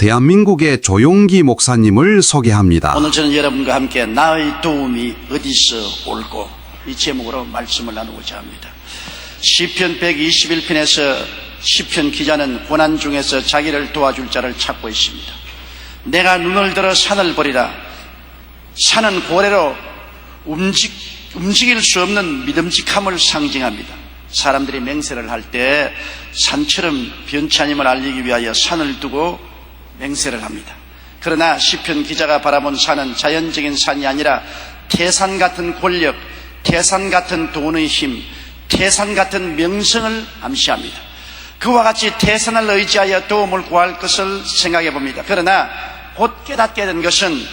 대한민국의 조용기 목사님을 소개합니다. 오늘 저는 여러분과 함께 나의 도움이 어디서 올꼬 이 제목으로 말씀을 나누고자 합니다. 시편 121편에서 시편 기자는 고난 중에서 자기를 도와줄 자를 찾고 있습니다. 내가 눈을 들어 산을 보리라. 산은 고래로 움직일 수 없는 믿음직함을 상징합니다. 사람들이 맹세를 할 때 산처럼 변치 아님을 알리기 위하여 산을 두고 맹세를 합니다. 그러나 시편 기자가 바라본 산은 자연적인 산이 아니라 태산 같은 권력, 태산 같은 돈의 힘, 태산 같은 명성을 암시합니다. 그와 같이 태산을 의지하여 도움을 구할 것을 생각해 봅니다. 그러나 곧 깨닫게 된 것은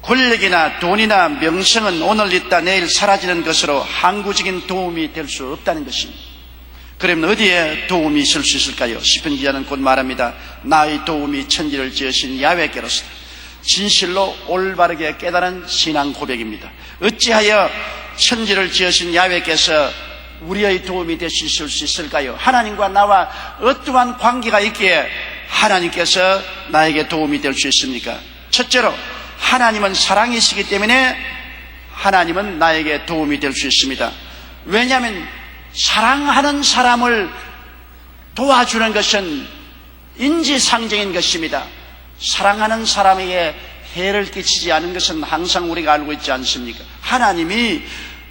권력이나 돈이나 명성은 오늘 있다 내일 사라지는 것으로 항구적인 도움이 될 수 없다는 것입니다. 그러면 어디에 도움이 있을 수 있을까요? 시편 기자는 곧 말합니다. 나의 도움이 천지를 지으신 야훼께로서. 진실로 올바르게 깨달은 신앙 고백입니다. 어찌하여 천지를 지으신 야훼께서 우리의 도움이 되실 수 있을까요? 하나님과 나와 어떠한 관계가 있기에 하나님께서 나에게 도움이 될 수 있습니까? 첫째로 하나님은 사랑이시기 때문에 하나님은 나에게 도움이 될 수 있습니다. 왜냐하면 사랑하는 사람을 도와주는 것은 인지상정인 것입니다. 사랑하는 사람에게 해를 끼치지 않은 것은 항상 우리가 알고 있지 않습니까? 하나님이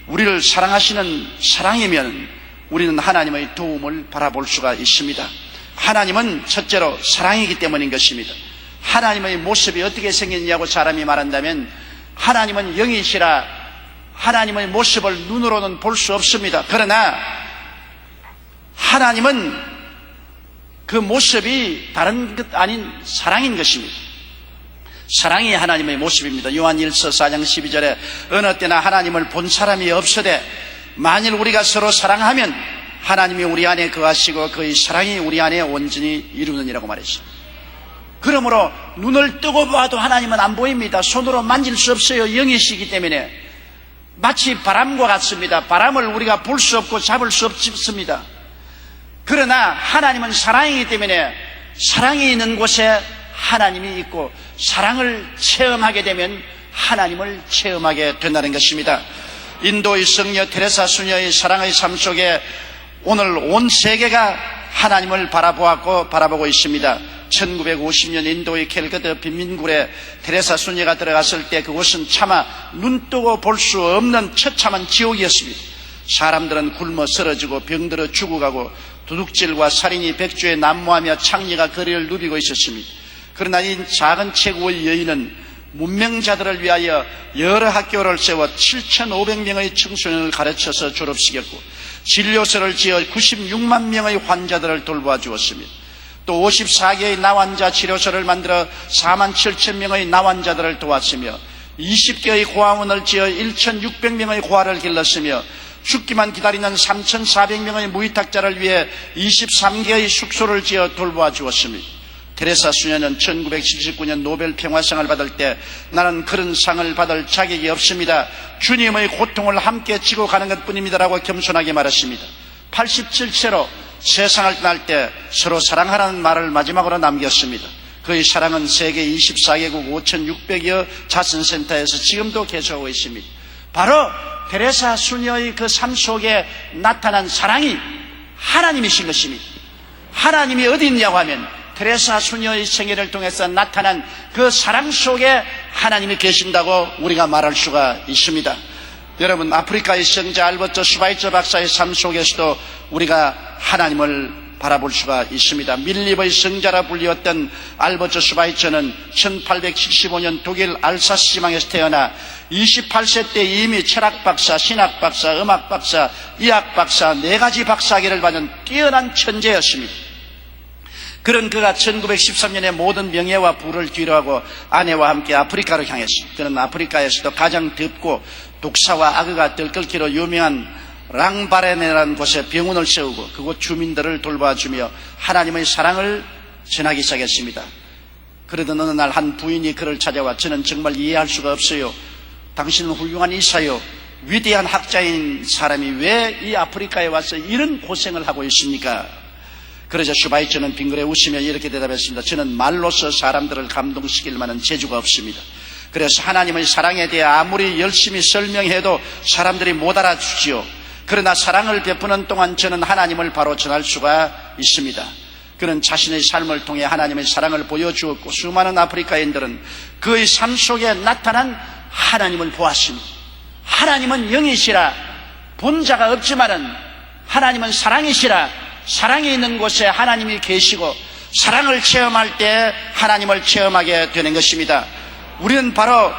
우리를 사랑하시는 사랑이면 우리는 하나님의 도움을 바라볼 수가 있습니다. 하나님은 첫째로 사랑이기 때문인 것입니다. 하나님의 모습이 어떻게 생겼냐고 사람이 말한다면 하나님은 영이시라 하나님의 모습을 눈으로는 볼 수 없습니다. 그러나 하나님은 그 모습이 다른 것 아닌 사랑인 것입니다. 사랑이 하나님의 모습입니다. 요한 1서 4장 12절에 어느 때나 하나님을 본 사람이 없으되 만일 우리가 서로 사랑하면 하나님이 우리 안에 거하시고 그의 사랑이 우리 안에 온전히 이루느니라고 말했습니다. 그러므로 눈을 뜨고 봐도 하나님은 안 보입니다. 손으로 만질 수 없어요. 영이시기 때문에 마치 바람과 같습니다. 바람을 우리가 볼 수 없고 잡을 수 없습니다. 그러나 하나님은 사랑이기 때문에 사랑이 있는 곳에 하나님이 있고 사랑을 체험하게 되면 하나님을 체험하게 된다는 것입니다. 인도의 성녀 테레사 수녀의 사랑의 삶 속에 오늘 온 세계가 하나님을 바라보고 있습니다. 1950년 인도의 캘커타 빈민굴에 테레사 수녀가 들어갔을 때 그곳은 차마 눈 뜨고 볼 수 없는 처참한 지옥이었습니다. 사람들은 굶어 쓰러지고 병들어 죽어가고 도둑질과 살인이 백주에 난무하며 창녀가 거리를 누비고 있었습니다. 그러나 이 작은 체구의 여인은 문명자들을 위하여 여러 학교를 세워 7,500명의 청소년을 가르쳐서 졸업시켰고 진료소를 지어 96만 명의 환자들을 돌보아 주었습니다. 또 54개의 나환자 치료소를 만들어 4만 7천 명의 나환자들을 도왔으며 20개의 고아원을 지어 1,600명의 고아를 길렀으며 죽기만 기다리는 3,400명의 무위탁자를 위해 23개의 숙소를 지어 돌보아 주었습니다. 테레사 수녀는 1979년 노벨 평화상을 받을 때 나는 그런 상을 받을 자격이 없습니다. 주님의 고통을 함께 지고 가는 것뿐입니다라고 겸손하게 말했습니다. 87세로 세상을 떠날 때 서로 사랑하라는 말을 마지막으로 남겼습니다. 그의 사랑은 세계 24개국 5,600여 자선센터에서 지금도 계속하고 있습니다. 바로 테레사 수녀의 그 삶 속에 나타난 사랑이 하나님이신 것입니다. 하나님이 어디 있냐고 하면 테레사 수녀의 생애를 통해서 나타난 그 사랑 속에 하나님이 계신다고 우리가 말할 수가 있습니다. 여러분, 아프리카의 성자 알버트 슈바이처 박사의 삶 속에서도 우리가 하나님을 바라볼 수가 있습니다. 밀립의 성자라 불리웠던 알버트 슈바이처는 1875년 독일 알사스 지방에서 태어나 28세 때 이미 철학 박사, 신학 박사, 음악 박사, 이학 박사 4가지 박사학위를 받은 뛰어난 천재였습니다. 그런 그가 1913년에 모든 명예와 부를 뒤로하고 아내와 함께 아프리카로 향했습니다. 그는 아프리카에서도 가장 덥고 독사와 악어가 들끓기로 유명한 랑바레네라는 곳에 병원을 세우고 그곳 주민들을 돌봐주며 하나님의 사랑을 전하기 시작했습니다. 그러던 어느 날 한 부인이 그를 찾아와 저는 정말 이해할 수가 없어요. 당신은 훌륭한 의사요. 위대한 학자인 사람이 왜 이 아프리카에 와서 이런 고생을 하고 있습니까? 그러자 슈바이처는 빙그레 웃으며 이렇게 대답했습니다. 저는 말로서 사람들을 감동시킬 만한 재주가 없습니다. 그래서 하나님의 사랑에 대해 아무리 열심히 설명해도 사람들이 못 알아주지요. 그러나 사랑을 베푸는 동안 저는 하나님을 바로 전할 수가 있습니다. 그는 자신의 삶을 통해 하나님의 사랑을 보여주었고 수많은 아프리카인들은 그의 삶 속에 나타난 하나님을 보았습니다. 하나님은 영이시라 본 자가 없지만은 하나님은 사랑이시라 사랑이 있는 곳에 하나님이 계시고 사랑을 체험할 때 하나님을 체험하게 되는 것입니다. 우리는 바로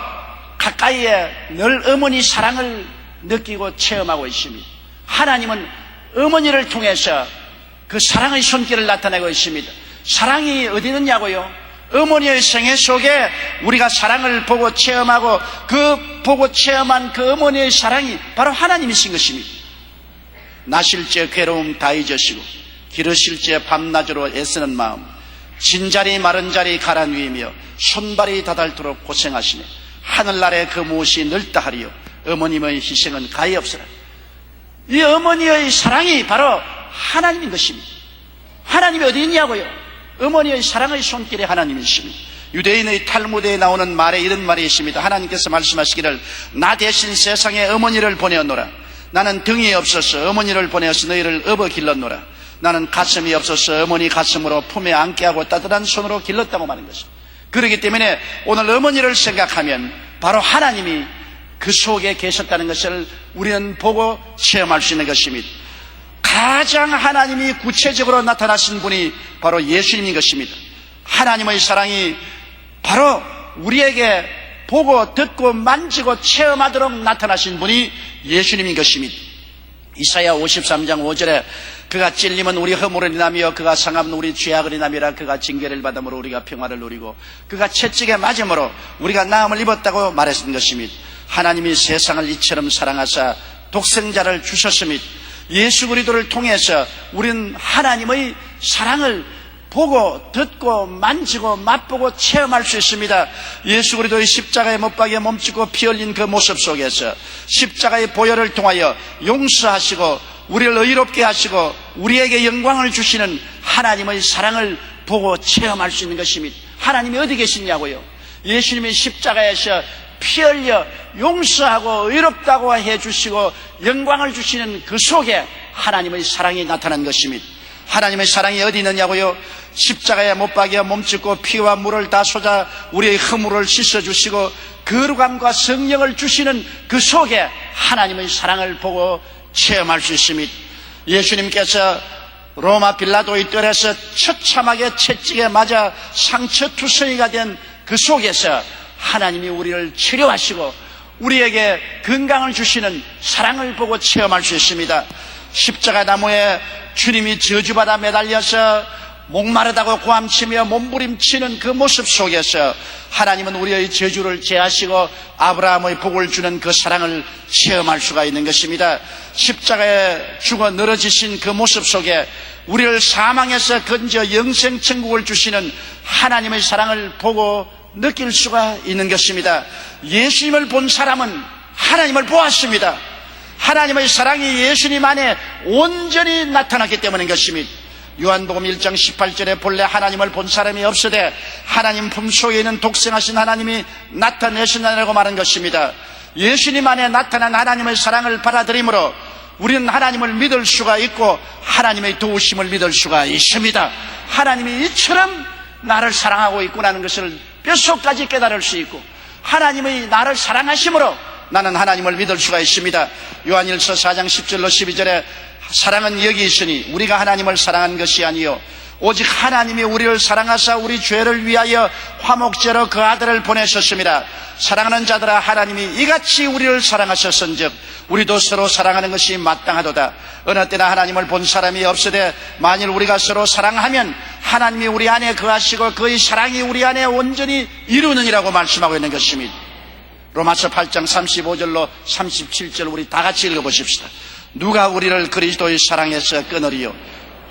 가까이에 늘 어머니 사랑을 느끼고 체험하고 있습니다. 하나님은 어머니를 통해서 그 사랑의 손길을 나타내고 있습니다. 사랑이 어디 있느냐고요? 어머니의 생애 속에 우리가 사랑을 보고 체험하고 그 보고 체험한 그 어머니의 사랑이 바로 하나님이신 것입니다. 나실제 괴로움 다 잊으시고 기르실제 밤낮으로 애쓰는 마음 진자리 마른 자리 가라 누이며 손발이 다닳도록 고생하시네. 하늘나라의 그 무엇이 넓다 하리요 어머님의 희생은 가히 없으라. 이 어머니의 사랑이 바로 하나님인 것입니다. 하나님이 어디 있냐고요? 어머니의 사랑의 손길이 하나님이십니다. 유대인의 탈무드에 나오는 말에 이런 말이 있습니다. 하나님께서 말씀하시기를 나 대신 세상에 어머니를 보내었노라. 나는 등이 없어서 어머니를 보내어서 너희를 업어 길렀노라. 나는 가슴이 없어서 어머니 가슴으로 품에 안게 하고 따뜻한 손으로 길렀다고 말한 것입니다. 그렇기 때문에 오늘 어머니를 생각하면 바로 하나님이 그 속에 계셨다는 것을 우리는 보고 체험할 수 있는 것입니다. 가장 하나님이 구체적으로 나타나신 분이 바로 예수님인 것입니다. 하나님의 사랑이 바로 우리에게 보고 듣고 만지고 체험하도록 나타나신 분이 예수님인 것입니다. 이사야 53장 5절에 그가 찔림은 우리 허물을 인하며 그가 상함은 우리 죄악을 인하미라. 그가 징계를 받음으로 우리가 평화를 누리고 그가 채찍에 맞음으로 우리가 나음을 입었다고 말했던 것입니다. 하나님이 세상을 이처럼 사랑하사 독생자를 주셨습니다. 예수 그리스도를 통해서 우리는 하나님의 사랑을 보고 듣고 만지고 맛보고 체험할 수 있습니다. 예수 그리스도의 십자가에 못 박여 몸짓고 피 흘린 그 모습 속에서 십자가의 보혈을 통하여 용서하시고 우리를 의롭게 하시고 우리에게 영광을 주시는 하나님의 사랑을 보고 체험할 수 있는 것입니다. 하나님이 어디 계시냐고요? 예수님이 십자가에서 피 흘려 용서하고 의롭다고 해주시고 영광을 주시는 그 속에 하나님의 사랑이 나타난 것입니다. 하나님의 사랑이 어디 있느냐고요? 십자가에 못 박여 몸짓고 피와 물을 다 쏟아 우리의 허물을 씻어주시고 거룩함과 성령을 주시는 그 속에 하나님의 사랑을 보고 체험할 수 있습니다. 예수님께서 로마 빌라도의 뜰에서 처참하게 채찍에 맞아 상처투성이가 된 그 속에서 하나님이 우리를 치료하시고 우리에게 건강을 주시는 사랑을 보고 체험할 수 있습니다. 십자가 나무에 주님이 저주받아 매달려서 목마르다고 고함치며 몸부림치는 그 모습 속에서 하나님은 우리의 저주를 제하시고 아브라함의 복을 주는 그 사랑을 체험할 수가 있는 것입니다. 십자가에 죽어 늘어지신 그 모습 속에 우리를 사망에서 건져 영생 천국을 주시는 하나님의 사랑을 보고 느낄 수가 있는 것입니다. 예수님을 본 사람은 하나님을 보았습니다. 하나님의 사랑이 예수님 안에 온전히 나타났기 때문인 것입니다. 요한복음 1장 18절에 본래 하나님을 본 사람이 없으되 하나님 품속에 있는 독생하신 하나님이 나타내신다라고 말한 것입니다. 예수님 안에 나타난 하나님의 사랑을 받아들임으로 우리는 하나님을 믿을 수가 있고 하나님의 도우심을 믿을 수가 있습니다. 하나님이 이처럼 나를 사랑하고 있구나는 것을 뼛속까지 깨달을 수 있고 하나님의 나를 사랑하심으로 나는 하나님을 믿을 수가 있습니다. 요한일서 4장 10절로 12절에 사랑은 여기 있으니 우리가 하나님을 사랑한 것이 아니요 오직 하나님이 우리를 사랑하사 우리 죄를 위하여 화목제로 그 아들을 보내셨습니다. 사랑하는 자들아 하나님이 이같이 우리를 사랑하셨은즉 우리도 서로 사랑하는 것이 마땅하도다. 어느 때나 하나님을 본 사람이 없으되 만일 우리가 서로 사랑하면 하나님이 우리 안에 거하시고 그의 사랑이 우리 안에 온전히 이루느니라고 말씀하고 있는 것입니다. 로마서 8장 35절로 37절 우리 다 같이 읽어보십시다. 누가 우리를 그리스도의 사랑에서 끊으리요?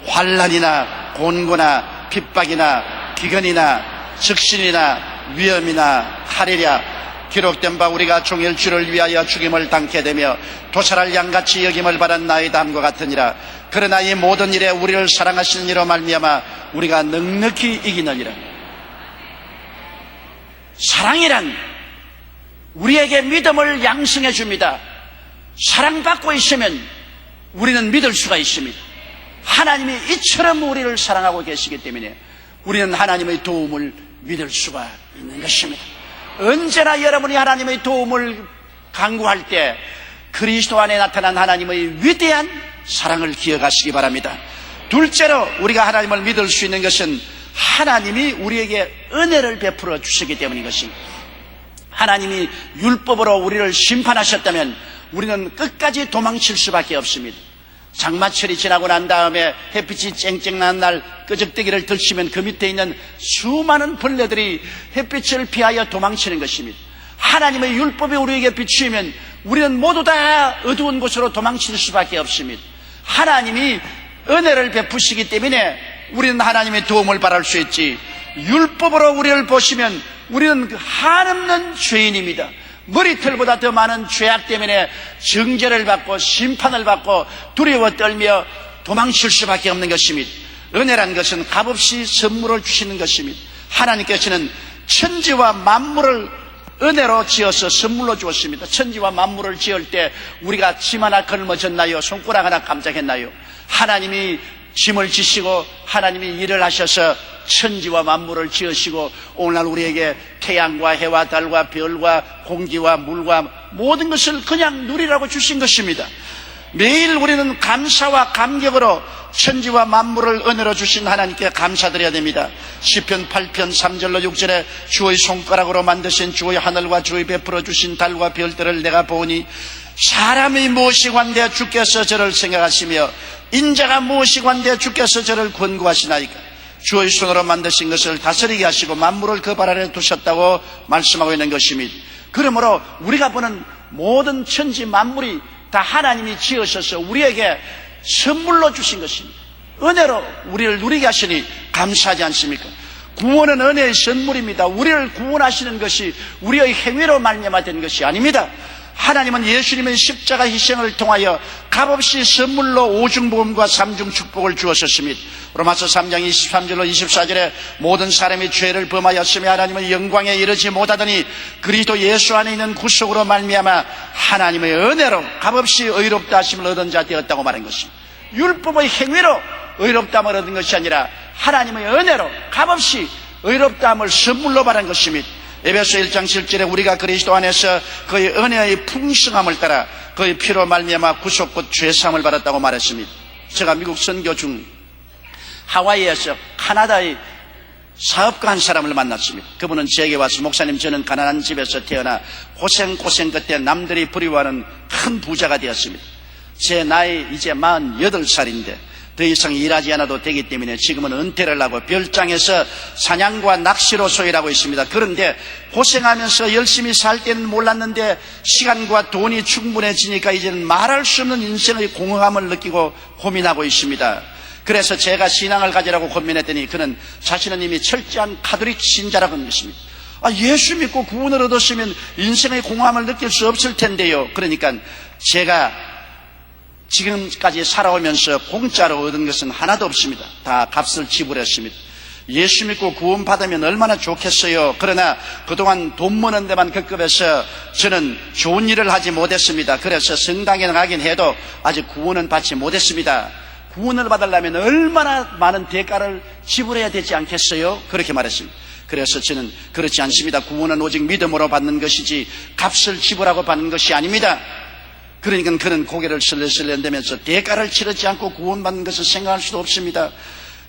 환난이나 곤고나 핍박이나 기근이나 적신이나 위험이나 하리랴. 기록된 바 우리가 종일 주를 위하여 죽임을 당케 되며 도살할 양같이 여김을 받은 나의 담과 같으니라. 그러나 이 모든 일에 우리를 사랑하시는 이로 말미암아 우리가 넉넉히 이기느니라. 사랑이란 우리에게 믿음을 양성해 줍니다. 사랑받고 있으면 우리는 믿을 수가 있습니다. 하나님이 이처럼 우리를 사랑하고 계시기 때문에 우리는 하나님의 도움을 믿을 수가 있는 것입니다. 언제나 여러분이 하나님의 도움을 간구할 때 그리스도 안에 나타난 하나님의 위대한 사랑을 기억하시기 바랍니다. 둘째로 우리가 하나님을 믿을 수 있는 것은 하나님이 우리에게 은혜를 베풀어 주시기 때문인 것입니다. 하나님이 율법으로 우리를 심판하셨다면 우리는 끝까지 도망칠 수밖에 없습니다. 장마철이 지나고 난 다음에 햇빛이 쨍쨍한 날 끄적대기를 들치면 그 밑에 있는 수많은 벌레들이 햇빛을 피하여 도망치는 것입니다. 하나님의 율법이 우리에게 비추면 우리는 모두 다 어두운 곳으로 도망칠 수밖에 없습니다. 하나님이 은혜를 베푸시기 때문에 우리는 하나님의 도움을 바랄 수 있지, 율법으로 우리를 보시면 우리는 한없는 죄인입니다. 머리털보다 더 많은 죄악 때문에 정죄를 받고 심판을 받고 두려워 떨며 도망칠 수밖에 없는 것입니다. 은혜란 것은 값없이 선물을 주시는 것입니다. 하나님께서는 천지와 만물을 은혜로 지어서 선물로 주었습니다. 천지와 만물을 지을 때 우리가 짐 하나 걸머졌나요? 손가락 하나 깜짝했나요? 하나님이 짐을 지시고 하나님이 일을 하셔서 천지와 만물을 지으시고 오늘날 우리에게 태양과 해와 달과 별과 공기와 물과 모든 것을 그냥 누리라고 주신 것입니다. 매일 우리는 감사와 감격으로 천지와 만물을 은혜로 주신 하나님께 감사드려야 됩니다. 시편 8편 3절로 6절에 주의 손가락으로 만드신 주의 하늘과 주의 베풀어 주신 달과 별들을 내가 보니 사람이 무엇이 관대 주께서 저를 생각하시며 인자가 무엇이 관대 주께서 저를 권고하시나이까. 주의 손으로 만드신 것을 다스리게 하시고 만물을 그 발 아래 두셨다고 말씀하고 있는 것입니다. 그러므로 우리가 보는 모든 천지 만물이 다 하나님이 지으셔서 우리에게 선물로 주신 것입니다. 은혜로 우리를 누리게 하시니 감사하지 않습니까? 구원은 은혜의 선물입니다. 우리를 구원하시는 것이 우리의 행위로 말미암아 된 것이 아닙니다. 하나님은 예수님의 십자가 희생을 통하여 값없이 선물로 오중복음과 삼중축복을 주었습니다. 로마서 3장 23절로 24절에 모든 사람이 죄를 범하였으며 하나님의 영광에 이르지 못하더니 그리스도 예수 안에 있는 구속으로 말미암아 하나님의 은혜로 값없이 의롭다 하심을 얻은 자 되었다고 말한 것입니다. 율법의 행위로 의롭다함을 얻은 것이 아니라 하나님의 은혜로 값없이 의롭다함을 선물로 받은 것입니다. 에베소 1장 7절에 우리가 그리스도 안에서 그의 은혜의 풍성함을 따라 그의 피로 말미암아 구속 곧 죄사함을 받았다고 말했습니다. 제가 미국 선교 중 하와이에서 카나다의 사업가 한 사람을 만났습니다. 그분은 제게 와서 목사님, 저는 가난한 집에서 태어나 고생 끝에 남들이 부러워하는 큰 부자가 되었습니다. 제 나이 이제 48살인데 더 이상 일하지 않아도 되기 때문에 지금은 은퇴를 하고 별장에서 사냥과 낚시로 소일하고 있습니다. 그런데 고생하면서 열심히 살 때는 몰랐는데 시간과 돈이 충분해지니까 이제는 말할 수 없는 인생의 공허함을 느끼고 고민하고 있습니다. 그래서 제가 신앙을 가지라고 고민했더니 그는 자신은 이미 철저한 가톨릭 신자라고 하는 것입니다. 예수 믿고 구원을 얻었으면 인생의 공허함을 느낄 수 없을 텐데요. 그러니까 제가 지금까지 살아오면서 공짜로 얻은 것은 하나도 없습니다. 다 값을 지불했습니다. 예수 믿고 구원 받으면 얼마나 좋겠어요. 그러나 그동안 돈 버는 데만 급급해서 저는 좋은 일을 하지 못했습니다. 그래서 성당에 가긴 해도 아직 구원은 받지 못했습니다. 구원을 받으려면 얼마나 많은 대가를 지불해야 되지 않겠어요? 그렇게 말했습니다. 그래서 저는 그렇지 않습니다. 구원은 오직 믿음으로 받는 것이지 값을 지불하고 받는 것이 아닙니다. 그러니까 그는 고개를 슬렁슬렁 흔들면서 대가를 치르지 않고 구원받는 것을 생각할 수도 없습니다.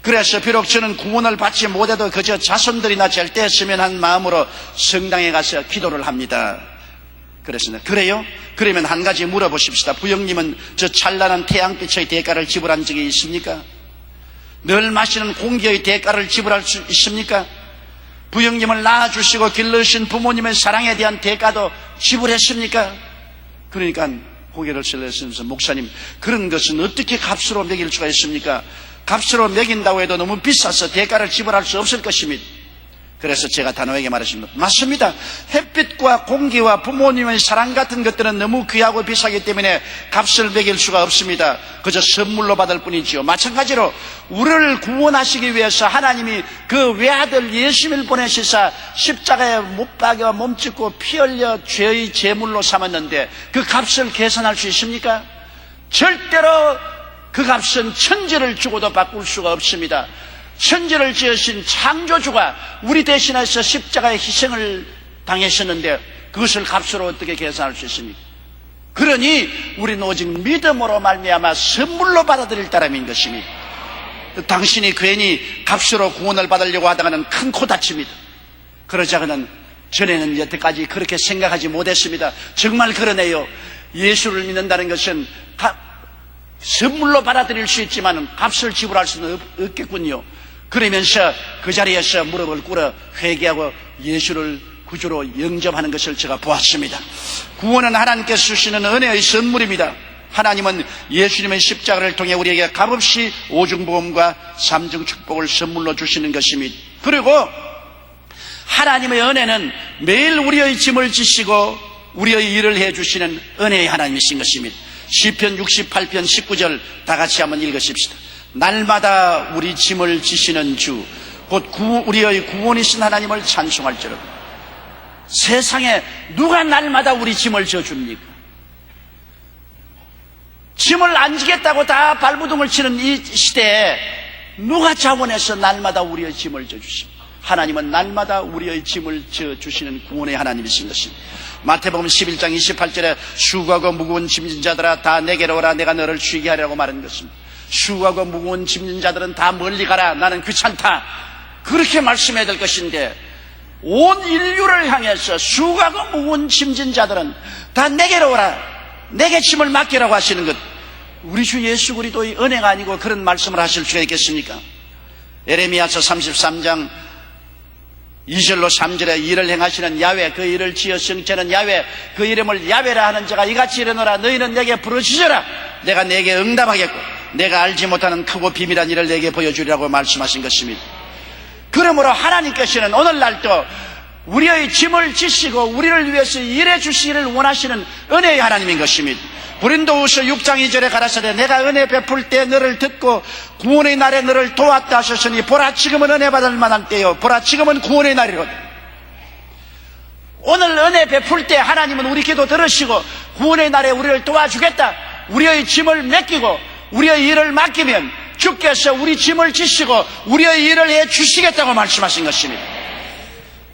그래서 비록 저는 구원을 받지 못해도 그저 자손들이나 잘 됐으면 한 마음으로 성당에 가서 기도를 합니다. 그랬습니다. 그래요? 그러면 한 가지 물어보십시다. 부형님은 저 찬란한 태양빛의 대가를 지불한 적이 있습니까? 늘 마시는 공기의 대가를 지불할 수 있습니까? 부형님을 낳아주시고 길러주신 부모님의 사랑에 대한 대가도 지불했습니까? 그러니까 고개를 슬렁슬렁 목사님, 그런 것은 어떻게 값으로 매길 수가 있습니까? 값으로 매긴다고 해도 너무 비싸서 대가를 지불할 수 없을 것입니다. 그래서 제가 단호하게 말했습니다. 맞습니다. 햇빛과 공기와 부모님의 사랑 같은 것들은 너무 귀하고 비싸기 때문에 값을 매길 수가 없습니다. 그저 선물로 받을 뿐이지요. 마찬가지로 우리를 구원하시기 위해서 하나님이 그 외아들 예수님을 보내시사 십자가에 못 박여 몸짓고 피 흘려 죄의 제물로 삼았는데 그 값을 계산할 수 있습니까? 절대로 그 값은 천지를 주고도 바꿀 수가 없습니다. 천지를 지으신 창조주가 우리 대신해서 십자가의 희생을 당하셨는데 그것을 값으로 어떻게 계산할 수 있습니까? 그러니 우리는 오직 믿음으로 말미암아 선물로 받아들일 따름인 것입니다. 당신이 괜히 값으로 구원을 받으려고 하다가는 큰 코 다칩니다. 그러자고는 전에는 여태까지 그렇게 생각하지 못했습니다. 정말 그러네요. 예수를 믿는다는 것은 선물로 받아들일 수 있지만 값을 지불할 수는 없겠군요. 그러면서 그 자리에서 무릎을 꿇어 회개하고 예수를 구주로 영접하는 것을 제가 보았습니다. 구원은 하나님께서 주시는 은혜의 선물입니다. 하나님은 예수님의 십자가를 통해 우리에게 값없이 오중보험과 삼중 축복을 선물로 주시는 것입니다. 그리고 하나님의 은혜는 매일 우리의 짐을 지시고 우리의 일을 해주시는 은혜의 하나님이신 것입니다. 시편 68편 19절 다 같이 한번 읽으십시다. 날마다 우리 짐을 지시는 주 곧 우리의 구원이신 하나님을 찬송할지로다. 세상에 누가 날마다 우리 짐을 져줍니까? 짐을 안 지겠다고 다 발부둥을 치는 이 시대에 누가 자원해서 날마다 우리의 짐을 져주십니까? 하나님은 날마다 우리의 짐을 져주시는 구원의 하나님이신 것입니다. 마태복음 11장 28절에 수고하고 무거운 짐진 자들아 다 내게로 오라 내가 너를 쉬게 하려고 말한 것입니다. 수고하고 무거운 짐진 자들은 다 멀리 가라 나는 귀찮다 그렇게 말씀해야 될 것인데 온 인류를 향해서 수고하고 무거운 짐진 자들은 다 내게로 오라 내게 짐을 맡기라고 하시는 것 우리 주 예수 그리스도의 은혜가 아니고 그런 말씀을 하실 수가 있겠습니까? 에레미야서 33장 2절로 3절에 일을 행하시는 야훼 그 일을 지어 성취하는 야훼 그 이름을 야훼라 하는 자가 이같이 일어나라 너희는 내게 부르짖어라 내가 내게 응답하겠고 내가 알지 못하는 크고 비밀한 일을 내게 보여주리라고 말씀하신 것입니다. 그러므로 하나님께서는 오늘날도 우리의 짐을 지시고 우리를 위해서 일해 주시기를 원하시는 은혜의 하나님인 것입니다. 고린도후서 6장 2절에 가라사대 내가 은혜 베풀 때 너를 듣고 구원의 날에 너를 도왔다 하셨으니 보라 지금은 은혜 받을 만한 때요 보라 지금은 구원의 날이로다. 오늘 은혜 베풀 때 하나님은 우리 기도 들으시고 구원의 날에 우리를 도와주겠다 우리의 짐을 맡기고 우리의 일을 맡기면 주께서 우리 짐을 지시고 우리의 일을 해 주시겠다고 말씀하신 것입니다.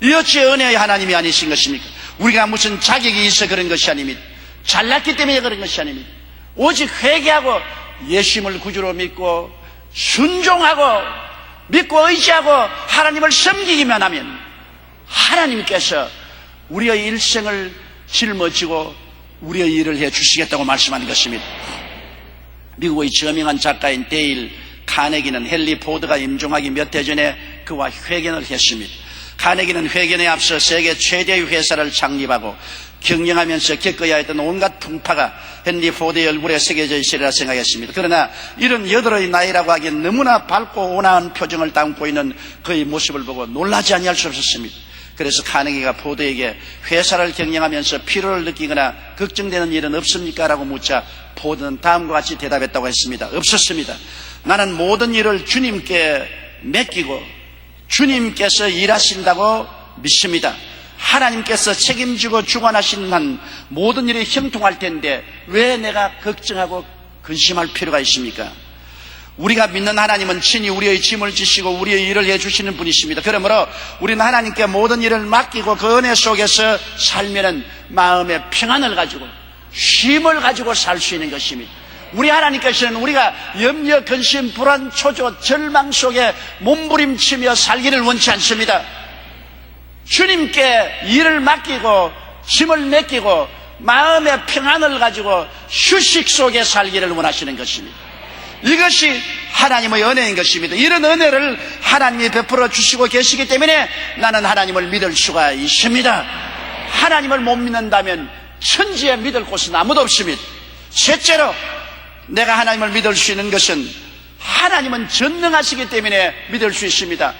이 어찌 은혜의 하나님이 아니신 것입니까? 우리가 무슨 자격이 있어 그런 것이 아닙니다. 잘났기 때문에 그런 것이 아닙니다. 오직 회개하고 예수님을 구주로 믿고 순종하고 믿고 의지하고 하나님을 섬기기만 하면 하나님께서 우리의 일생을 짊어지고 우리의 일을 해 주시겠다고 말씀하는 것입니다. 미국의 저명한 작가인 데일 카네기는 헨리 포드가 임종하기 몇 해 전에 그와 회견을 했습니다. 카네기는 회견에 앞서 세계 최대의 회사를 창립하고 경영하면서 겪어야 했던 온갖 풍파가 헨리 포드의 얼굴에 새겨져 있으리라 생각했습니다. 그러나 78의 나이라고 하기엔 너무나 밝고 온화한 표정을 담고 있는 그의 모습을 보고 놀라지 아니할 수 없었습니다. 그래서 카네기가 포드에게 회사를 경영하면서 피로를 느끼거나 걱정되는 일은 없습니까? 라고 묻자 포드는 다음과 같이 대답했다고 했습니다. 없었습니다. 나는 모든 일을 주님께 맡기고 주님께서 일하신다고 믿습니다. 하나님께서 책임지고 주관하시는 한 모든 일이 형통할 텐데 왜 내가 걱정하고 근심할 필요가 있습니까? 우리가 믿는 하나님은 친히 우리의 짐을 지시고 우리의 일을 해주시는 분이십니다. 그러므로 우리는 하나님께 모든 일을 맡기고 그 은혜 속에서 살면은 마음의 평안을 가지고 쉼을 가지고 살 수 있는 것입니다. 우리 하나님께서는 우리가 염려, 근심, 불안, 초조, 절망 속에 몸부림치며 살기를 원치 않습니다. 주님께 일을 맡기고 짐을 맡기고 마음의 평안을 가지고 휴식 속에 살기를 원하시는 것입니다. 이것이 하나님의 은혜인 것입니다. 이런 은혜를 하나님이 베풀어 주시고 계시기 때문에 나는 하나님을 믿을 수가 있습니다. 하나님을 못 믿는다면 천지에 믿을 곳은 아무도 없습니다. 셋째로 내가 하나님을 믿을 수 있는 것은 하나님은 전능하시기 때문에 믿을 수 있습니다.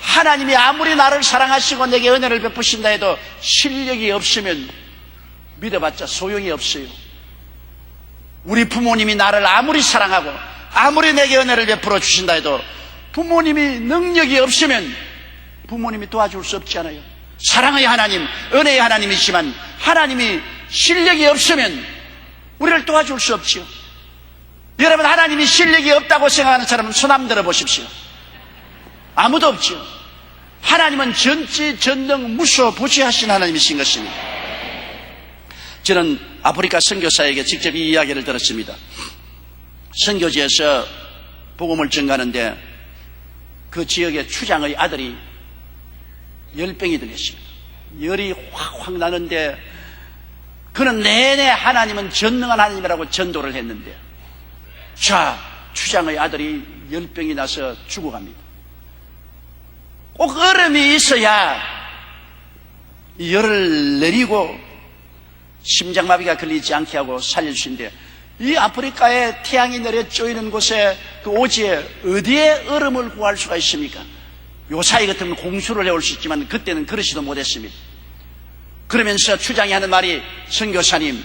하나님이 아무리 나를 사랑하시고 내게 은혜를 베푸신다 해도 실력이 없으면 믿어봤자 소용이 없어요. 우리 부모님이 나를 아무리 사랑하고 아무리 내게 은혜를 베풀어 주신다 해도 부모님이 능력이 없으면 부모님이 도와줄 수 없잖아요. 사랑의 하나님, 은혜의 하나님이지만 하나님이 실력이 없으면 우리를 도와줄 수 없지요. 여러분, 하나님이 실력이 없다고 생각하는 사람은 손 한번 들어보십시오. 아무도 없지요. 하나님은 전지 전능 무소부지하신 하나님이신 것입니다. 저는 아프리카 선교사에게 직접 이 이야기를 들었습니다. 선교지에서 복음을 전가하는데 그 지역의 추장의 아들이 열병이 들렸습니다. 열이 확확 나는데 그는 내내 하나님은 전능한 하나님이라고 전도를 했는데 자, 추장의 아들이 열병이 나서 죽어갑니다. 꼭 얼음이 있어야 열을 내리고 심장마비가 걸리지 않게 하고 살릴 수 있는데 이 아프리카에 태양이 내려 쪼이는 곳에 그 오지에 어디에 얼음을 구할 수가 있습니까? 요사이 같으면 공수를 해올 수 있지만 그때는 그러지도 못했습니다. 그러면서 추장이 하는 말이 선교사님이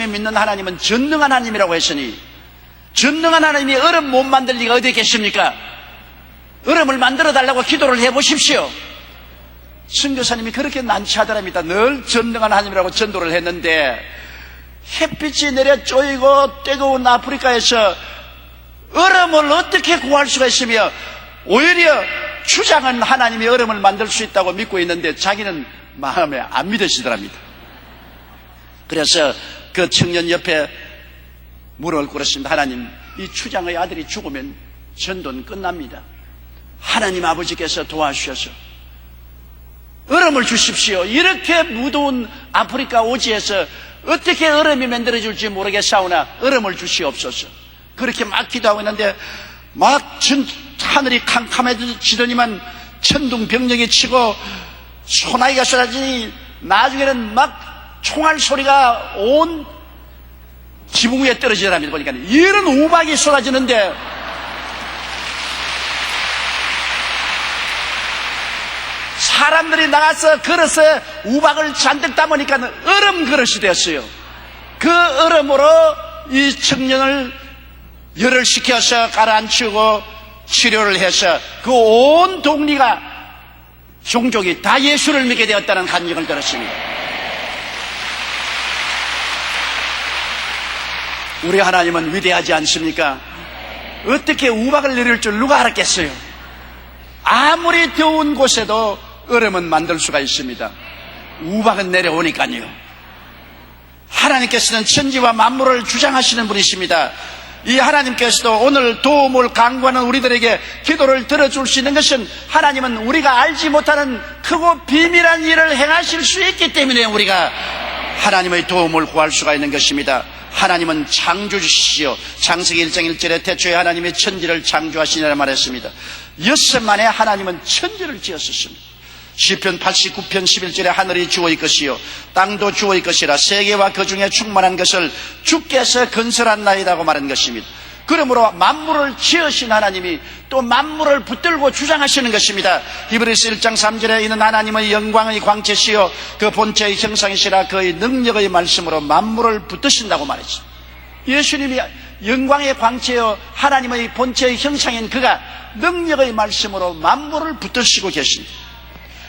믿는 하나님은 전능한 하나님이라고 했으니 전능한 하나님이 얼음 못 만들 리가 어디 계십니까? 얼음을 만들어 달라고 기도를 해보십시오. 선교사님이 그렇게 난처하더랍니다. 늘 전능한 하나님이라고 전도를 했는데 햇빛이 내려 쪼이고 뜨거운 아프리카에서 얼음을 어떻게 구할 수가 있으며 오히려 추장은 하나님이 얼음을 만들 수 있다고 믿고 있는데 자기는 마음에 안 믿으시더랍니다. 그래서 그 청년 옆에 무릎을 꿇었습니다. 하나님, 이 추장의 아들이 죽으면 전도는 끝납니다. 하나님 아버지께서 도와주셔서 얼음을 주십시오. 이렇게 무더운 아프리카 오지에서 어떻게 얼음이 만들어질지 모르겠사오나 얼음을 주시옵소서. 그렇게 막 기도하고 있는데 막 하늘이 캄캄해지더니만 천둥병력이 치고 소나기가 쏟아지니 나중에는 막 총알 소리가 온 지붕 위에 떨어지더랍니다. 보니까 이런 우박이 쏟아지는데 사람들이 나가서 걸어서 우박을 잔뜩 담으니까 얼음 그릇이 됐어요. 그 얼음으로 이 청년을 열을 식혀서 가라앉히고 치료를 해서 그 온 동리가 종족이 다 예수를 믿게 되었다는 간증을 들었습니다. 우리 하나님은 위대하지 않습니까? 어떻게 우박을 내릴 줄 누가 알았겠어요? 아무리 더운 곳에도 얼음은 만들 수가 있습니다. 우박은 내려오니까요. 하나님께서는 천지와 만물을 주장하시는 분이십니다. 이 하나님께서도 오늘 도움을 강구하는 우리들에게 기도를 들어줄 수 있는 것은 하나님은 우리가 알지 못하는 크고 비밀한 일을 행하실 수 있기 때문에 우리가 하나님의 도움을 구할 수가 있는 것입니다. 하나님은 창조주시요, 창세기 1장 1절에 태초에 하나님이 천지를 창조하시니라 말했습니다. 6만에 하나님은 천지를 지었습니다. 시편 89편 11절에 하늘이 주어일 것이요 땅도 주어일 것이라 세계와 그 중에 충만한 것을 주께서 건설한 나이다고 말한 것입니다. 그러므로 만물을 지으신 하나님이 또 만물을 붙들고 주장하시는 것입니다. 히브리서 1장 3절에 이는 하나님의 영광의 광채시요 그 본체의 형상이시라 그의 능력의 말씀으로 만물을 붙드신다고 말했죠. 예수님이 영광의 광채요 하나님의 본체의 형상인 그가 능력의 말씀으로 만물을 붙드시고 계십니다.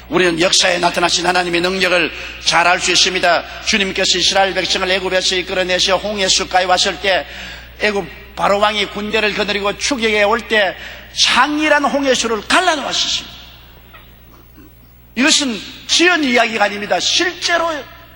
우리는 역사에 나타나신 하나님의 능력을 잘 알 수 있습니다. 주님께서 이스라엘 백성을 애굽에서 이끌어내셔 홍해수가에 왔을 때 애굽 바로왕이 군대를 거느리고 추격해 올 때 장렬한 홍해수를 갈라놓았습니다. 이것은 지은 이야기가 아닙니다. 실제로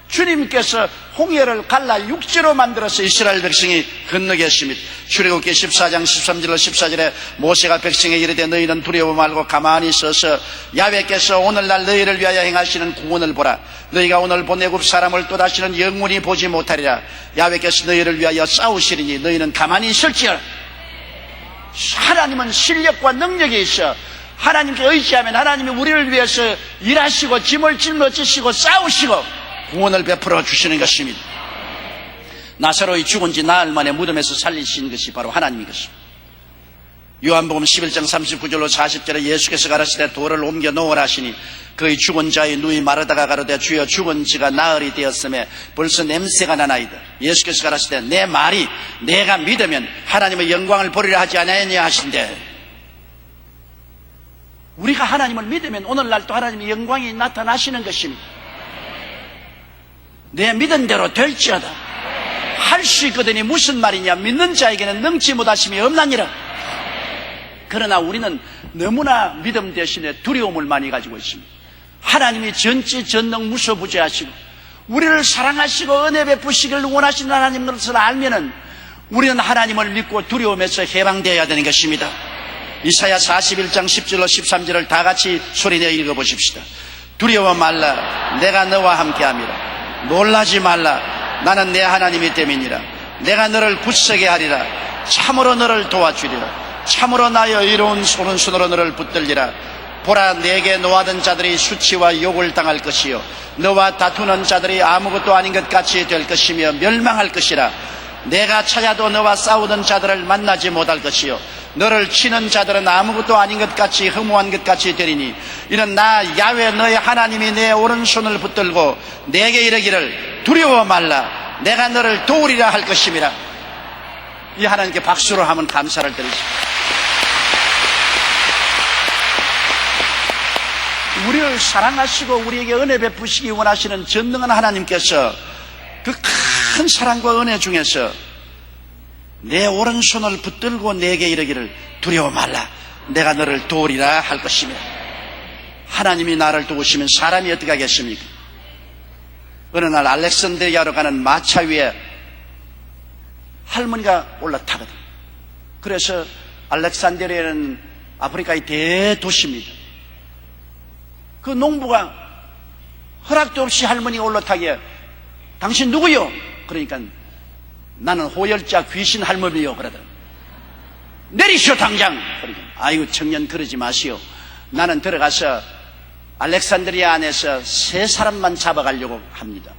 주님께서 홍해를 갈라 육지로 만들어서 이스라엘 백성이 건너게 했습니다. 출애굽기 14장 13절로 14절에 모세가 백성에게 이르되 너희는 두려워 말고 가만히 서서 야훼께서 오늘날 너희를 위하여 행하시는 구원을 보라. 너희가 오늘 본 애굽 사람을 또다시는 영원히 보지 못하리라. 야훼께서 너희를 위하여 싸우시리니 너희는 가만히 있을지어라. 하나님은 실력과 능력이 있어 하나님께 의지하면 하나님이 우리를 위해서 일하시고 짐을 짊어지시고 싸우시고 구원을 베풀어 주시는 것입니다. 나사로이 죽은 지 나흘 만에 무덤에서 살리신 것이 바로 하나님인 것입니다. 요한복음 11장 39절로 40절에 예수께서 가라시되 돌을 옮겨 놓으라 하시니 그의 죽은 자의 누이 마르다가 가로되 주여 죽은 지가 나흘이 되었음에 벌써 냄새가 나나이다. 예수께서 가라시되 내 말이 내가 믿으면 하나님의 영광을 보리라 하지 아니하냐 하신대. 우리가 하나님을 믿으면 오늘날 또 하나님의 영광이 나타나시는 것입니다. 내 믿은 대로 될지어다. 할 수 있거든이 무슨 말이냐. 믿는 자에게는 능치 못하심이 없나니라. 그러나 우리는 너무나 믿음 대신에 두려움을 많이 가지고 있습니다. 하나님이 전지 전능 무소부재하시고 우리를 사랑하시고 은혜 베푸시기를 원하시는 하나님 것을 알면은 우리는 하나님을 믿고 두려움에서 해방되어야 되는 것입니다. 이사야 41장 10절로 13절을 다 같이 소리내어 읽어보십시다. 두려워 말라. 내가 너와 함께함이라. 놀라지 말라. 나는 내 하나님이 됨이니라. 내가 너를 굳세게 하리라. 참으로 너를 도와주리라. 참으로 나의 의로운 오른손으로 너를 붙들리라. 보라, 내게 노하던 자들이 수치와 욕을 당할 것이요 너와 다투는 자들이 아무것도 아닌 것 같이 될 것이며 멸망할 것이라. 내가 찾아도 너와 싸우던 자들을 만나지 못할 것이요 너를 치는 자들은 아무것도 아닌 것 같이 허무한 것 같이 되리니 이는 나 야훼 너의 하나님이 내 오른손을 붙들고 내게 이르기를 두려워 말라. 내가 너를 도우리라 할 것임이라. 이 하나님께 박수로 하면 감사를 드리십시오. 우리를 사랑하시고 우리에게 은혜 베푸시기 원하시는 전능한 하나님께서 그 큰 사랑과 은혜 중에서 내 오른손을 붙들고 내게 이르기를 두려워 말라. 내가 너를 도우리라 할 것이며. 하나님이 나를 도우시면 사람이 어떻게 하겠습니까? 어느 날 알렉산드리아로 가는 마차 위에 할머니가 올라타거든. 그래서 알렉산드리아는 아프리카의 대도시입니다. 그 농부가 허락도 없이 할머니가 올라타기에 당신 누구요? 그러니까 나는 호열자 귀신 할머니요 그러더라. 내리시오 당장. 그러니까 아이고 청년 그러지 마시오. 나는 들어가서 알렉산드리아 안에서 3사람만 잡아가려고 합니다.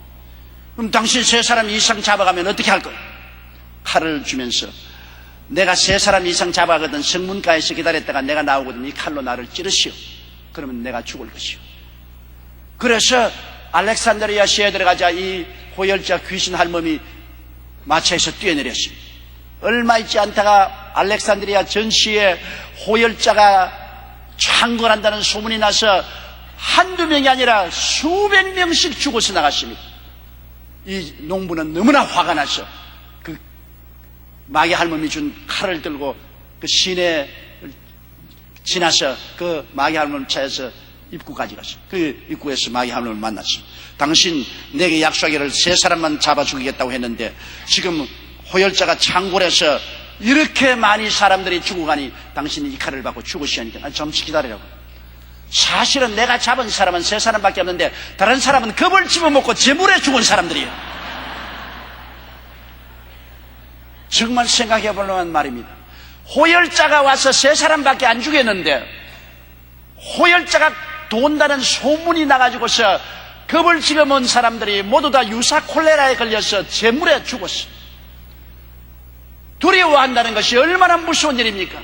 그럼 당신 3사람 이상 잡아가면 어떻게 할 거야? 칼을 주면서 내가 3사람 이상 잡아가거든 성문가에서 기다렸다가 내가 나오거든 이 칼로 나를 찌르시오. 그러면 내가 죽을 것이오. 그래서 알렉산드리아 시에 들어가자 이 호열자 귀신 할멈이 마차에서 뛰어내렸습니다. 얼마 있지 않다가 알렉산드리아 전시에 호열자가 창궐한다는 소문이 나서 한두 명이 아니라 수백 명씩 죽어서 나갔습니다. 이 농부는 너무나 화가 나서 그 마귀 할멈이 준 칼을 들고 그 시내를 지나서 그 마귀 할멈 차에서 입구까지 갔어요. 그 입구에서 마귀 할멈을 만났습니다. 당신 내게 약속하기를 3사람만 잡아 죽이겠다고 했는데 지금 호열자가 창궐해서 이렇게 많이 사람들이 죽어가니 당신이 이 칼을 받고 죽으시니까 잠시 기다리라고. 사실은 내가 잡은 사람은 3사람밖에 없는데 다른 사람은 겁을 집어먹고 재물에 죽은 사람들이에요. 정말 생각해 볼 만한 말입니다. 호열자가 와서 3사람밖에 안 죽였는데 호열자가 돈다는 소문이 나가지고서 겁을 집어먹은 사람들이 모두 다 유사 콜레라에 걸려서 재물에 죽었어. 두려워한다는 것이 얼마나 무서운 일입니까?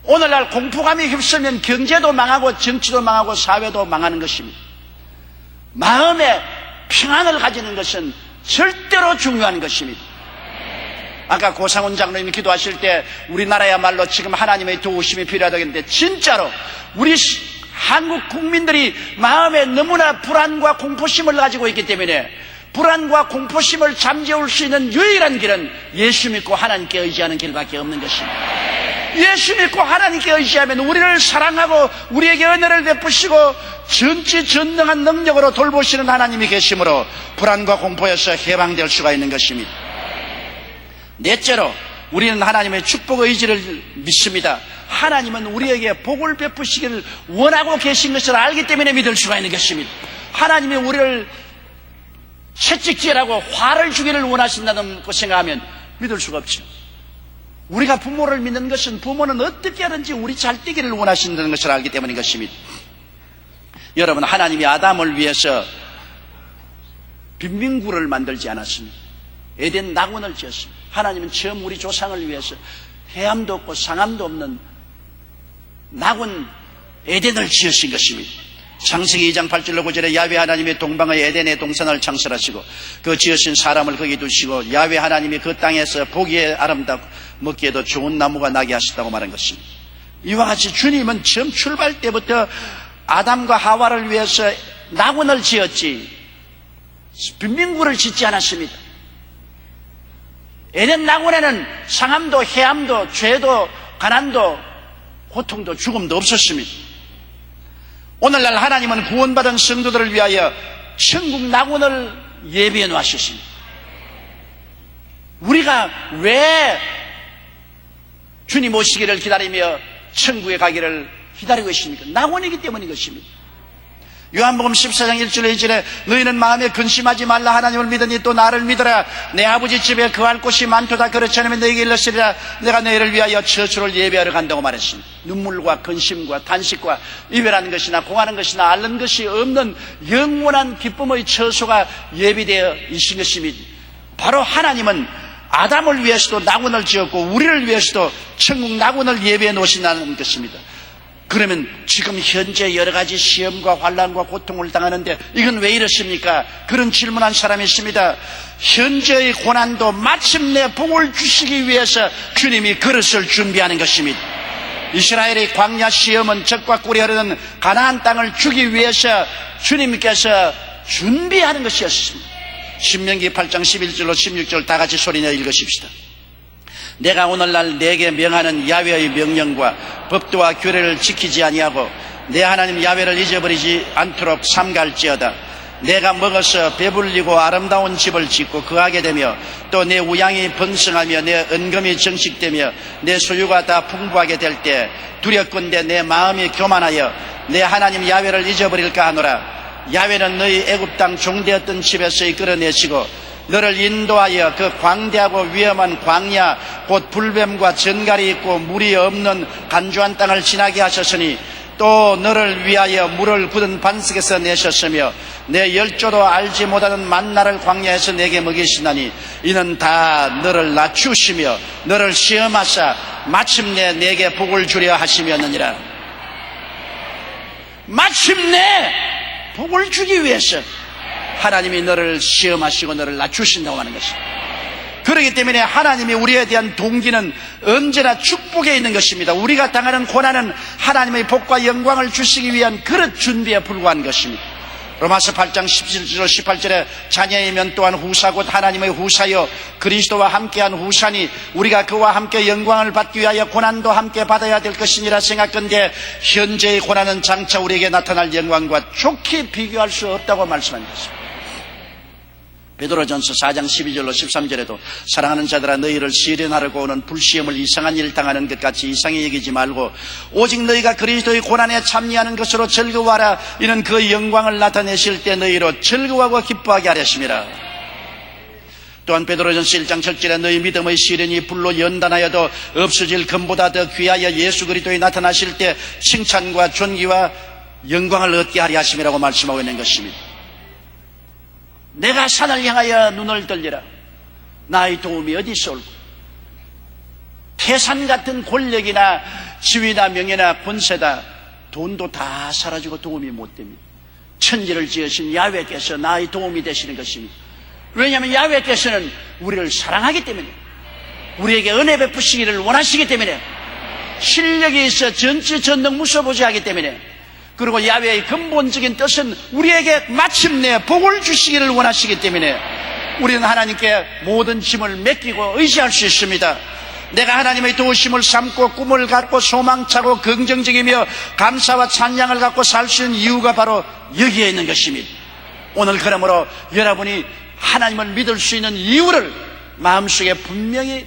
오늘날 공포감이 휩쓸면 경제도 망하고 정치도 망하고 사회도 망하는 것입니다. 마음의 평안을 가지는 것은 절대로 중요한 것입니다. 아까 고상훈 장로님이 기도하실 때 우리나라야말로 지금 하나님의 도우심이 필요하다는데 진짜로 우리 한국 국민들이 마음에 너무나 불안과 공포심을 가지고 있기 때문에 불안과 공포심을 잠재울 수 있는 유일한 길은 예수 믿고 하나님께 의지하는 길밖에 없는 것입니다. 예수 믿고 하나님께 의지하면 우리를 사랑하고 우리에게 은혜를 베푸시고 전지전능한 능력으로 돌보시는 하나님이 계시므로 불안과 공포에서 해방될 수가 있는 것입니다. 넷째로 우리는 하나님의 축복 의지를 믿습니다. 하나님은 우리에게 복을 베푸시기를 원하고 계신 것을 알기 때문에 믿을 수가 있는 것입니다. 하나님이 우리를 채찍질하고 화를 주기를 원하신다는 것 생각하면 믿을 수가 없죠. 우리가 부모를 믿는 것은 부모는 어떻게 하든지 우리 잘 되기를 원하신다는 것을 알기 때문인 것입니다. 여러분, 하나님이 아담을 위해서 빈민구를 만들지 않았습니다. 에덴 낙원을 지었습니다. 하나님은 처음 우리 조상을 위해서 해암도 없고 상암도 없는 낙원 에덴을 지으신 것입니다. 창세기 2장 8절로 9절에 야훼 하나님의 동방의 에덴의 동산을 창설하시고 그 지으신 사람을 거기 두시고 야훼 하나님이 그 땅에서 보기에 아름답고 먹기에도 좋은 나무가 나게 하셨다고 말한 것입니다. 이와 같이 주님은 처음 출발 때부터 아담과 하와를 위해서 낙원을 지었지 빈민구를 짓지 않았습니다. 에덴 낙원에는 상함도 해함도 죄도 가난도 고통도 죽음도 없었습니다. 오늘날 하나님은 구원받은 성도들을 위하여 천국 낙원을 예비해 놓으셨습니다. 우리가 왜 주님 오시기를 기다리며 천국에 가기를 기다리고 있습니까? 낙원이기 때문인 것입니다. 요한복음 14장 1절에 2절에 너희는 마음에 근심하지 말라. 하나님을 믿으니 또 나를 믿어라. 내 아버지 집에 거할 곳이 많도다. 그렇지 않으면 너희에게 일렀으리라. 내가 너희를 위하여 처소를 예비하러 간다고 말했습니다. 눈물과 근심과 탄식과 이별하는 것이나 공하는 것이나 앓는 것이 없는 영원한 기쁨의 처소가 예비되어 있는 것입니다. 바로 하나님은 아담을 위해서도 낙원을 지었고 우리를 위해서도 천국 낙원을 예비해 놓으신다는 것입니다. 그러면 지금 현재 여러 가지 시험과 환난과 고통을 당하는데 이건 왜 이렇습니까? 그런 질문한 사람이 있습니다. 현재의 고난도 마침내 복을 주시기 위해서 주님이 그릇을 준비하는 것입니다. 이스라엘의 광야 시험은 젖과 꿀이 흐르는 가나안 땅을 주기 위해서 주님께서 준비하는 것이었습니다. 신명기 8장 11절로 16절 다 같이 소리내어 읽으십시다. 내가 오늘날 내게 명하는 야훼의 명령과 법도와 규례를 지키지 아니하고 내 하나님 야훼를 잊어버리지 않도록 삼갈지어다. 내가 먹어서 배불리고 아름다운 집을 짓고 거하게 되며 또 내 우양이 번성하며 내 은금이 정식되며 내 소유가 다 풍부하게 될 때 두렵건대 내 마음이 교만하여 내 하나님 야훼를 잊어버릴까 하노라. 야훼는 너희 애굽 땅 종되었던 집에서 이끌어내시고 너를 인도하여 그 광대하고 위험한 광야 곧 불뱀과 전갈이 있고 물이 없는 간주한 땅을 지나게 하셨으니 또 너를 위하여 물을 굳은 반석에서 내셨으며 내 열조도 알지 못하는 만나를 광야에서 내게 먹이시나니 이는 다 너를 낮추시며 너를 시험하사 마침내 내게 복을 주려 하심이었느니라. 마침내 복을 주기 위해서 하나님이 너를 시험하시고 너를 낮추신다고 하는 것입니다. 그렇기 때문에 하나님이 우리에 대한 동기는 언제나 축복에 있는 것입니다. 우리가 당하는 고난은 하나님의 복과 영광을 주시기 위한 그릇 준비에 불과한 것입니다. 로마서 8장 17절 18절에 자녀이면 또한 후사 곧 하나님의 후사여 그리스도와 함께한 후사니 우리가 그와 함께 영광을 받기 위하여 고난도 함께 받아야 될 것이니라 생각건대 현재의 고난은 장차 우리에게 나타날 영광과 좋게 비교할 수 없다고 말씀한 것입니다. 베드로전서 4장 12절로 13절에도 사랑하는 자들아 너희를 시련하려고 오는 불시험을 이상한 일을 당하는 것 같이 이상히 여기지 말고 오직 너희가 그리스도의 고난에 참여하는 것으로 즐거워하라. 이는 그 영광을 나타내실 때 너희로 즐거워하고 기뻐하게 하렸습니다. 또한 베드로전서 1장 7절에 너희 믿음의 시련이 불로 연단하여도 없어질 금보다 더 귀하여 예수 그리스도에 나타나실 때 칭찬과 존귀와 영광을 얻게 하려 하심이라고 말씀하고 있는 것입니다. 내가 산을 향하여 눈을 들리라. 나의 도움이 어디서 올고 태산 같은 권력이나 지위나 명예나 권세다 돈도 다 사라지고 도움이 못 됩니다. 천지를 지으신 야훼께서 나의 도움이 되시는 것입니다. 왜냐하면 야훼께서는 우리를 사랑하기 때문에 우리에게 은혜 베푸시기를 원하시기 때문에 실력이 있어 전지전능 무소부지하기 때문에 그리고 야훼의 근본적인 뜻은 우리에게 마침내 복을 주시기를 원하시기 때문에 우리는 하나님께 모든 짐을 맡기고 의지할 수 있습니다. 내가 하나님의 도우심을 삼고 꿈을 갖고 소망차고 긍정적이며 감사와 찬양을 갖고 살 수 있는 이유가 바로 여기에 있는 것입니다. 오늘 그러므로 여러분이 하나님을 믿을 수 있는 이유를 마음속에 분명히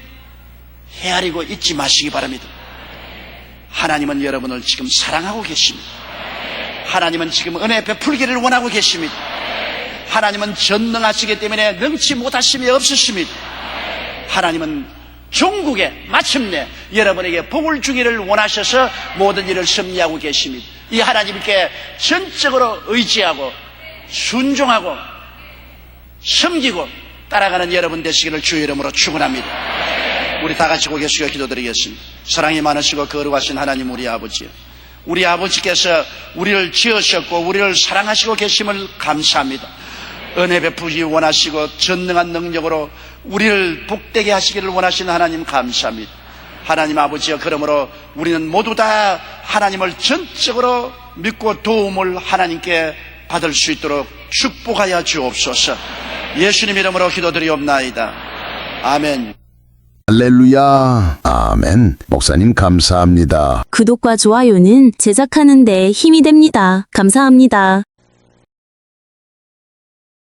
헤아리고 잊지 마시기 바랍니다. 하나님은 여러분을 지금 사랑하고 계십니다. 하나님은 지금 은혜 베풀기를 원하고 계십니다. 하나님은 전능하시기 때문에 능치 못하심이 없으십니다. 하나님은 종국에 마침내 여러분에게 복을 주기를 원하셔서 모든 일을 섭리하고 계십니다. 이 하나님께 전적으로 의지하고 순종하고 섬기고 따라가는 여러분 되시기를 주의 이름으로 축원합니다. 우리 다 같이 고개 숙여 기도드리겠습니다. 사랑이 많으시고 거룩하신 하나님 우리 아버지, 우리 아버지께서 우리를 지으셨고 우리를 사랑하시고 계심을 감사합니다. 은혜 베푸기 원하시고 전능한 능력으로 우리를 복되게 하시기를 원하시는 하나님 감사합니다. 하나님 아버지여, 그러므로 우리는 모두 다 하나님을 전적으로 믿고 도움을 하나님께 받을 수 있도록 축복하여 주옵소서. 예수님 이름으로 기도드리옵나이다. 아멘. 할렐루야. 아멘. 목사님 감사합니다. 구독과 좋아요는 제작하는 데 힘이 됩니다. 감사합니다.